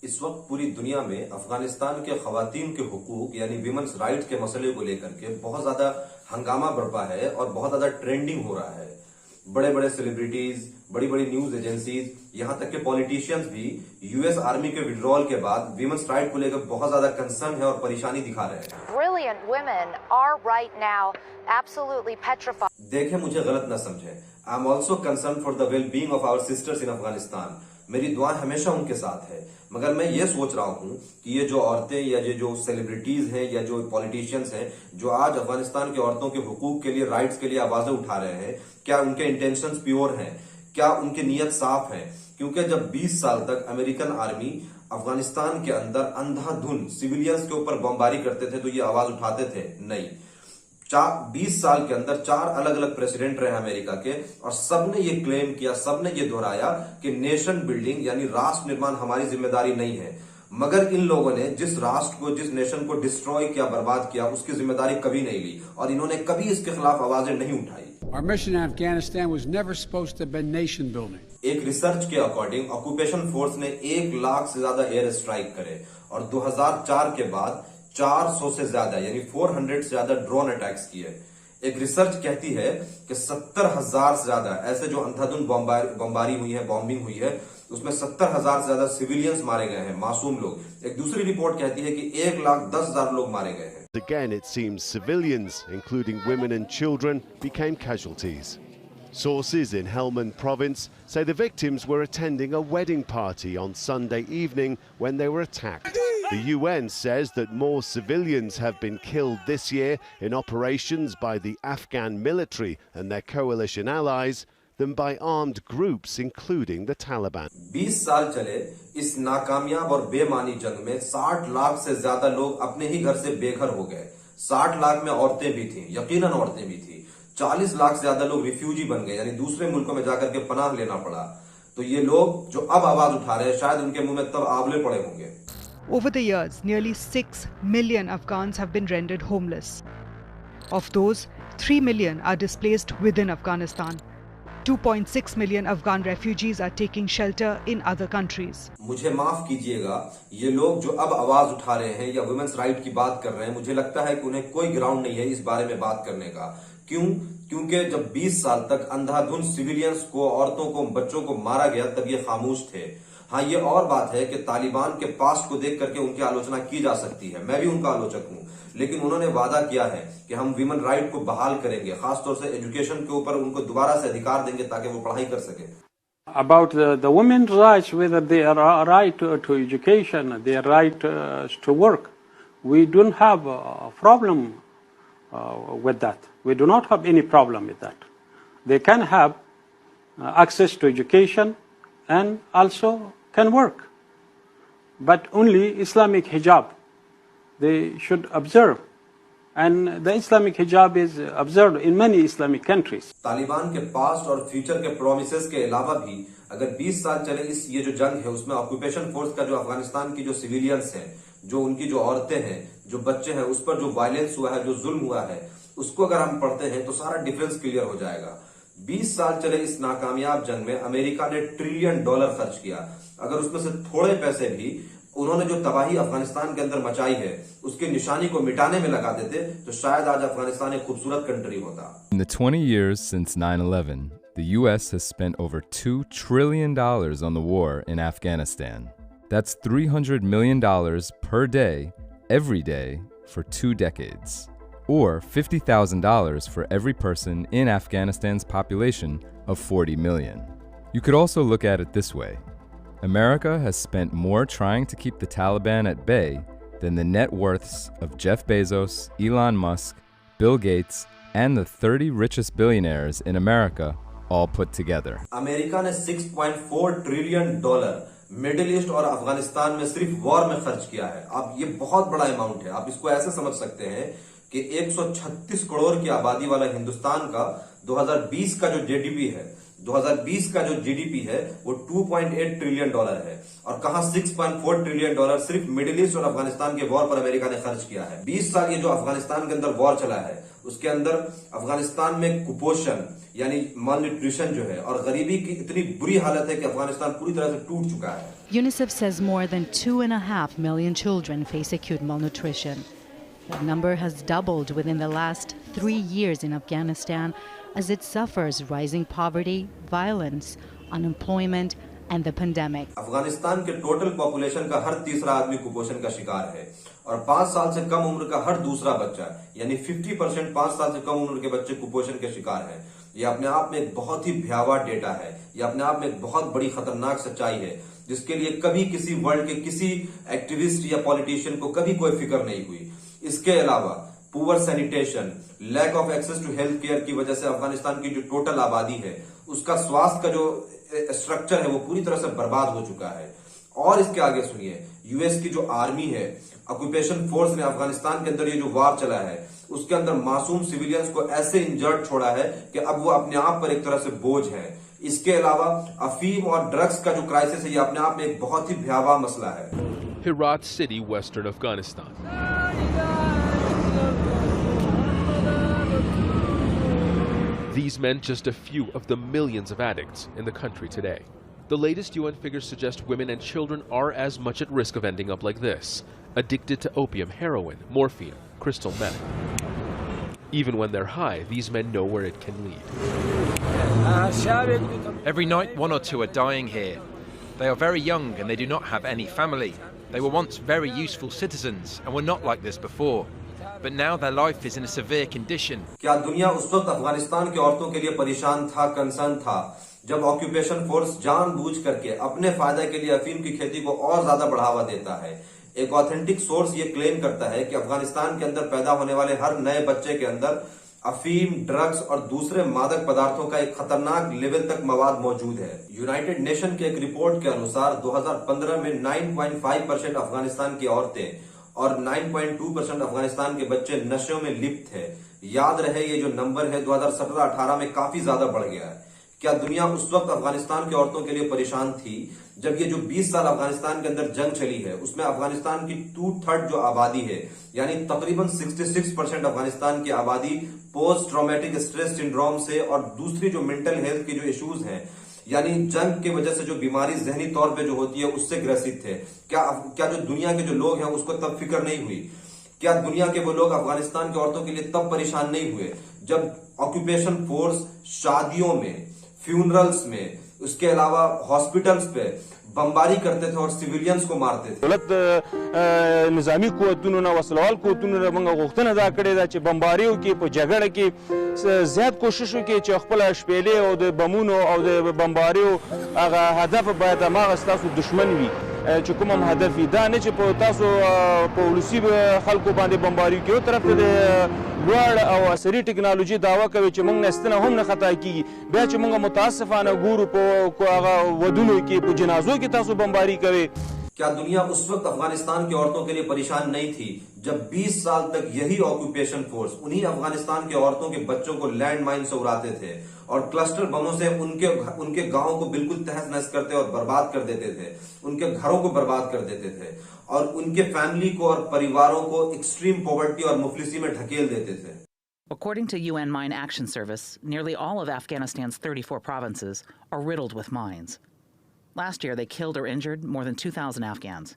इस वक्त पूरी दुनिया में अफगानिस्तान के खवातीन के हुकूक यानी विमेंस राइट्स के मसले को लेकर के बहुत ज्यादा हंगामा बरपा है और बहुत ज्यादा ट्रेंडिंग हो रहा है। बड़े बड़े सेलिब्रिटीज, बड़ी बड़ी न्यूज एजेंसीज, यहां तक के पॉलिटिशियंस भी यूएस आर्मी के विड्रॉल के बाद विमेंस राइट को लेकर बहुत ज्यादा कंसर्न है और परेशानी दिखा रहे हैं। Brilliant women are right now absolutely petrified. देखें, मुझे गलत ना समझें, I am also concern for the well being of our sisters in Afghanistan. मेरी दुआएं हमेशा उनके साथ है, मगर मैं ये सोच रहा हूं कि ये जो औरतें या ये जो सेलिब्रिटीज हैं या जो पॉलिटिशियंस हैं जो आज अफगानिस्तान की औरतों के हुकूक के लिए, राइट्स के लिए आवाजें उठा रहे हैं, क्या उनके इंटेंशंस प्योर हैं, क्या उनकी नीयत साफ है? क्योंकि जब 20 साल तक अमेरिकन आर्मी अफगानिस्तान के अंदर अंधाधुंध सिविलियंस के ऊपर बमबारी करते थे तो ये आवाज उठाते थे? नहीं। 20 साल के अंदर 4 अलग अलग प्रेसिडेंट रहे अमेरिका के और सबने ये क्लेम किया, सबने ये दोहराया कि नेशन बिल्डिंग यानी राष्ट्र निर्माण हमारी जिम्मेदारी नहीं है। मगर इन लोगों ने जिस राष्ट्र को, जिस नेशन को डिस्ट्रॉय किया, बर्बाद किया, उसकी जिम्मेदारी कभी नहीं ली और इन्होंने कभी इसके खिलाफ आवाजें नहीं उठाई। Our mission in Afghanistan was never supposed to have been nation building. एक रिसर्च के अकॉर्डिंग ऑक्यूपेशन फोर्स ने 1 लाख से ज्यादा एयर स्ट्राइक करे और 2004 के बाद 400 से ज्यादा यानी 400 से ज्यादा ड्रोन अटैक्स किए। एक रिसर्च कहती है कि 70,000 से ज्यादा ऐसे जो अंधाधुंध बमबारी हुई है, बॉम्बिंग हुई है, उसमें 70,000 से ज्यादा सिविलियंस मारे गए हैं, मासूम लोग। एक दूसरी रिपोर्ट कहती है कि 1,10,000 लोग मारे गए हैं। Again, it seems civilians, including women and children, became casualties. Sources in Helmand province say the victims were attending a wedding party on Sunday evening when they were attacked. The UN says that more civilians have been killed this year in operations by the Afghan military and their coalition allies than by armed groups, including the Taliban. 20 साल चले इस नाकामयाब और बेमानी जंग में 60 लाख से ज्यादा लोग अपने ही घर से बेघर हो गए। 60 लाख में औरतें भी थीं, यकीनन औरतें भी थीं। 40 लाख से ज्यादा लोग रिफ्यूजी बन गए, यानी दूसरे मुल्कों में जाकर के पनाह लेना पड़ा। तो ये लोग जो अब आवाज उठा रहे हैं, शायद उनके मुंह में तब आंवले पड़े होंगे। Over the years, nearly 6 million Afghans have been rendered homeless. Of those, 3 million are displaced within Afghanistan. 2.6 million Afghan refugees are taking shelter in other countries. मुझे माफ कीजिएगा, ये लोग जो अब आवाज उठा रहे हैं या वुमेन्स राइट की बात कर रहे हैं, मुझे लगता है कि उन्हें कोई ग्राउंड नहीं है इस बारे में बात करने का। क्यों? क्योंकि जब 20 साल तक अंधाधुंध सिविलियंस को, औरतों को, बच्चों को मारा गया तब ये खामोश थे। हाँ, ये और बात है कि तालिबान के पास्ट को देख करके उनकी आलोचना की जा सकती है, मैं भी उनका आलोचक हूं, लेकिन उन्होंने वादा किया है कि हम विमेन राइट को बहाल करेंगे, खासतौर से एजुकेशन के ऊपर उनको दोबारा से अधिकार देंगे ताकि वो पढ़ाई कर सके। About the women's rights, whether they are right to education, their right to work, we don't have a problem with that. We do not have any problem with that. They can have access to education and also can work, but only Islamic hijab they should observe, and the Islamic hijab is observed in many Islamic countries. Taliban के past और future के promises के अलावा भी अगर 20 साल चले इस ये जो जंग है उसमें ऑक्यूपेशन फोर्स का जो अफगानिस्तान की जो सिविलियंस हैं, जो उनकी जो औरतें हैं, जो बच्चे हैं, उस पर जो वायलेंस हुआ है, जो जुल्म हुआ है, उसको अगर हम पढ़ते हैं तो सारा डिफरेंस क्लियर हो जाएगा। 20 साल चले इस नाकामयाब जंग में अमेरिका ने $1 ट्रिलियन खर्च किया। अगर उसमें से थोड़े पैसे भी उन्होंने जो तबाही अफगानिस्तान के अंदर मचाई है उसकी निशानी को मिटाने में लगा देते तो शायद आज अफगानिस्तान एक खूबसूरत कंट्री होता। In the 20 years since 9/11, the US has spent over $2 trillion on the war in Afghanistan. That's $300 million per day, every day, for 2 decades. Or $50,000 for every person in Afghanistan's population of 40 million. You could also look at it this way. America has spent more trying to keep the Taliban at bay than the net worths of Jeff Bezos, Elon Musk, Bill Gates, and the 30 richest billionaires in America all put together. America ने $6.4 trillion middle east और अफगानिस्तान में सिर्फ war में खर्च किया है। अब ये बहुत बड़ा अमाउंट है। आप इसको ऐसे समझ सकते हैं कि 136 करोड़ की आबादी वाला हिंदुस्तान का 2020 का जो जीडीपी है, 2020 का जो जीडीपी है वो 2.8 ट्रिलियन डॉलर है, और कहां 6.4 ट्रिलियन डॉलर सिर्फ मिडिल ईस्ट और अफगानिस्तान के वॉर पर अमेरिका ने खर्च किया है। 20 साल ये जो अफगानिस्तान के अंदर वॉर चला है, उसके अंदर अफगानिस्तान में कुपोषण यानी माल न्यूट्रिशन जो है और गरीबी की इतनी बुरी हालत है कि अफगानिस्तान पूरी तरह से टूट चुका है। UNICEF says more than 2.5 million children face acute malnutrition. That number has doubled within the last 3 years in Afghanistan as it suffers rising poverty, violence, unemployment and the pandemic. Afghanistan के टोटल पॉपुलेशन का हर तीसरा आदमी कुपोषण का शिकार है, और 5 साल से कम उम्र का हर दूसरा बच्चा यानी 50% 5 साल से कम उम्र के बच्चे कुपोषण के शिकार हैं। यह अपने आप में एक बहुत ही भयावह डेटा है, यह अपने आप में एक बहुत बड़ी खतरनाक सच्चाई है, जिसके लिए कभी किसी वर्ल्ड के किसी एक्टिविस्ट या पॉलिटिशियन को कभी कोई फिक्र नहीं हुई। इसके अलावा poor sanitation, lack of access to health care की वजह से अफगानिस्तान की जो टोटल आबादी है उसका स्वास्थ्य का जो स्ट्रक्चर है वो पूरी तरह से बर्बाद हो चुका है। और इसके आगे सुनिए, यूएस की जो आर्मी है, ऑक्यूपेशन फोर्स ने अफगानिस्तान के अंदर ये जो वार चला है उसके अंदर मासूम सिविलियंस को ऐसे इंजर्ड छोड़ा है कि अब वो अपने आप पर एक तरह से बोझ है। इसके अलावा अफीम और ड्रग्स का जो क्राइसिस है ये अपने आप में एक बहुत ही भयावह मसला है। Herat City, western Afghanistan. These men just a few of the millions of addicts in the country today. The latest UN figures suggest women and children are as much at risk of ending up like this, addicted to opium, heroin, morphine, crystal meth. Even when they're high, these men know where it can lead. Every night, 1 or 2 are dying here. They are very young and they do not have any family. They were once very useful citizens and were not like this before. But now their life is in a severe condition. क्या दुनिया उस वक्त अफगानिस्तान की औरतों के लिए परेशान था, कंसर्न था, जब ऑक्यूपेशन फोर्स जानबूझ करके अपने फायदे के लिए अफीम की खेती को और ज्यादा बढ़ावा देता है। एक ऑथेंटिक सोर्स ये क्लेम करता है कि अफगानिस्तान के अंदर पैदा होने वाले हर नए बच्चे के अंदर अफीम, ड्रग्स और दूसरे मादक पदार्थों का एक खतरनाक लेवल तक मवाद मौजूद है। यूनाइटेड नेशन के एक रिपोर्ट के अनुसार 2015 में 9.5% अफगानिस्तान की औरतें और 9.2% अफगानिस्तान के बच्चे नशों में लिप्त थे। याद रहे ये जो नंबर है 2017-18 में काफी ज्यादा बढ़ गया है। क्या दुनिया उस वक्त अफगानिस्तान की औरतों के लिए परेशान थी जब ये जो 20 साल अफगानिस्तान के अंदर जंग चली है उसमें अफगानिस्तान की 2/3 जो आबादी है यानी तकरीबन 66% अफगानिस्तान की आबादी पोस्ट ट्रॉमेटिक स्ट्रेस सिंड्रोम से और दूसरी जो मेंटल हेल्थ के जो इश्यूज हैं यानी जंग की वजह से जो बीमारी जहनी तौर पे जो होती है उससे ग्रसित थे। क्या जो दुनिया के जो लोग हैं उसको तब फिक्र नहीं हुई? क्या दुनिया के वो लोग अफगानिस्तान की औरतों के लिए तब परेशान नहीं हुए जब ऑक्यूपेशन फोर्स शादियों में, फ्यूनरल्स में, उसके अलावा हॉस्पिटल्स पे बमबारी करते थे और सिविलियंस को मारते थे? दौलत निजामी कुवतों ने वसलवाल कुवतों ने मंगा गोख्तन अदा करे दा चे बमबारियों की पे झगड़ की ज्यादा कोशिशों की चे खपल शपेले और द बमूनो और द बमबारियों आगा हदफ बायत मागस्तासु दुश्मन भी चुकुम हम हदफ दा ने चे तासो पॉलिसी खलको बांधे बमबारियों की तरफ लुआड़ और असरी टेक्नोलॉजी दावा करे चे मंग नस्तना हम न खता की बे चे मंगा मुतासिफाना गुरु को आगा वदुनो की जनाजों की तासो बमबारी करे। क्या दुनिया उस वक्त अफगानिस्तान की औरतों के लिए परेशान नहीं थी जब 20 साल तक यही ऑक्यूपेशन फोर्स उन्हीं अफगानिस्तान के औरतों के बच्चों को लैंड माइन से उड़ाते थे और क्लस्टर बमों से उनके गांवों को बिल्कुल तहस नहस करते और बर्बाद कर देते थे, उनके घरों को बर्बाद कर देते थे और उनके फैमिली को और परिवारों को एक्सट्रीम पॉवर्टी और मुफलिसी में ढकेल देते थे। According to UN Mine Action Service, nearly all of Afghanistan's 34 provinces are riddled with mines. Last year, they killed or injured more than 2,000 Afghans.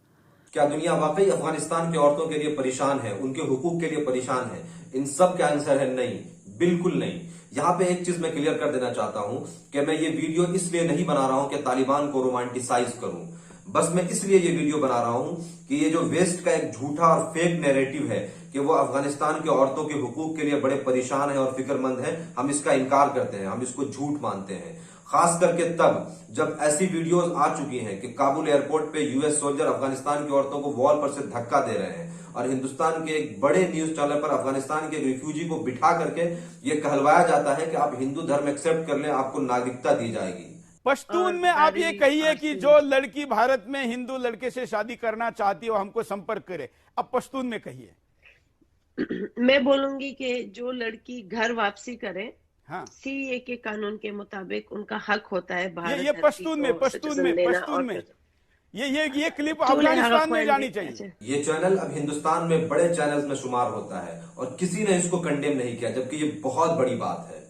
क्या दुनिया वाकई अफगानिस्तान की औरतों के लिए परेशान है, उनके हुकूक के लिए परेशान है? इन सब का आंसर है नहीं, बिल्कुल नहीं। यहाँ पे एक चीज मैं क्लियर कर देना चाहता हूँ कि मैं ये वीडियो इसलिए नहीं बना रहा हूँ कि तालिबान को रोमांटिसाइज करूं, बस मैं इसलिए ये वीडियो बना रहा हूँ कि ये जो वेस्ट का एक झूठा और फेक नैरेटिव है कि वो अफगानिस्तान के औरतों के हुकूक के लिए बड़े परेशान है और फिक्रमंद है, हम इसका इनकार करते हैं, हम इसको झूठ मानते हैं। खास करके तब जब ऐसी वीडियोस आ चुकी हैं कि काबुल एयरपोर्ट पे यूएस सोल्जर अफगानिस्तान की औरतों को वॉल पर से धक्का दे रहे हैं और हिंदुस्तान के एक बड़े न्यूज चैनल पर अफगानिस्तान के रिफ्यूजी को बिठा करके ये कहलवाया जाता है कि आप हिंदू धर्म एक्सेप्ट कर लें, आपको नागरिकता दी जाएगी। पश्तून में आप ये कहिए कि जो लड़की भारत में हिंदू लड़के से शादी करना चाहती है वो हमको संपर्क करे। अब पश्तून में कहिए। मैं बोलूंगी कि जो लड़की घर वापसी करे हाँ। सीए के कानून के मुताबिक उनका हक होता है भारत ये पश्तून में ये क्लिप अफगानिस्तान में जानी चाहिए। ये चैनल अब हिंदुस्तान में बड़े चैनल्स में शुमार होता है और किसी ने इसको कंडेम नहीं किया, जबकि ये बहुत बड़ी बात है।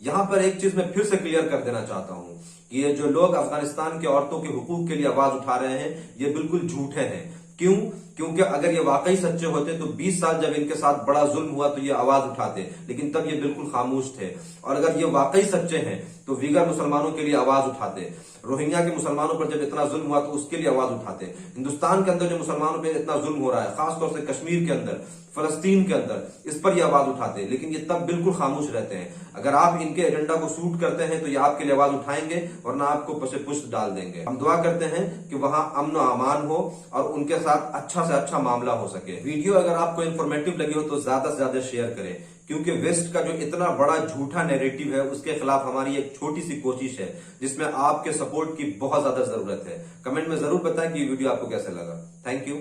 यहां पर एक चीज मैं फिर से क्लियर कर देना चाहता हूं कि ये जो लोग अफगानिस्तान के औरतों के हुकूक के लिए आवाज उठा रहे हैं, ये बिल्कुल झूठे हैं। क्यों? क्योंकि अगर ये वाकई सच्चे होते तो 20 साल जब इनके साथ बड़ा जुल्म हुआ तो ये आवाज उठाते, लेकिन तब ये बिल्कुल खामोश थे। और अगर ये वाकई सच्चे हैं तो वीगर मुसलमानों के लिए आवाज उठाते, रोहिंग्या के मुसलमानों पर जब इतना जुल्म हुआ तो उसके लिए आवाज उठाते। हिंदुस्तान के अंदर जो मुसलमानों पर इतना जुल्म हो रहा है, खासतौर से कश्मीर के अंदर, फलस्तीन के अंदर, इस पर ये आवाज उठाते, लेकिन ये तब बिल्कुल खामोश रहते हैं। अगर आप इनके एजेंडा को सूट करते हैं तो ये आपके लिए आवाज उठाएंगे, वरना आपको पसे पुष्ट डाल देंगे। हम दुआ करते हैं कि वहां अमन और अमान हो और उनके साथ अच्छा से अच्छा मामला हो सके। वीडियो अगर आपको इन्फॉर्मेटिव लगी हो तो ज्यादा से ज्यादा शेयर करें, क्योंकि वेस्ट का जो इतना बड़ा झूठा नैरेटिव है उसके खिलाफ हमारी एक छोटी सी कोशिश है, जिसमें आपके सपोर्ट की बहुत ज्यादा जरूरत है। कमेंट में जरूर बताएं कि ये वीडियो आपको कैसे लगा। Thank you.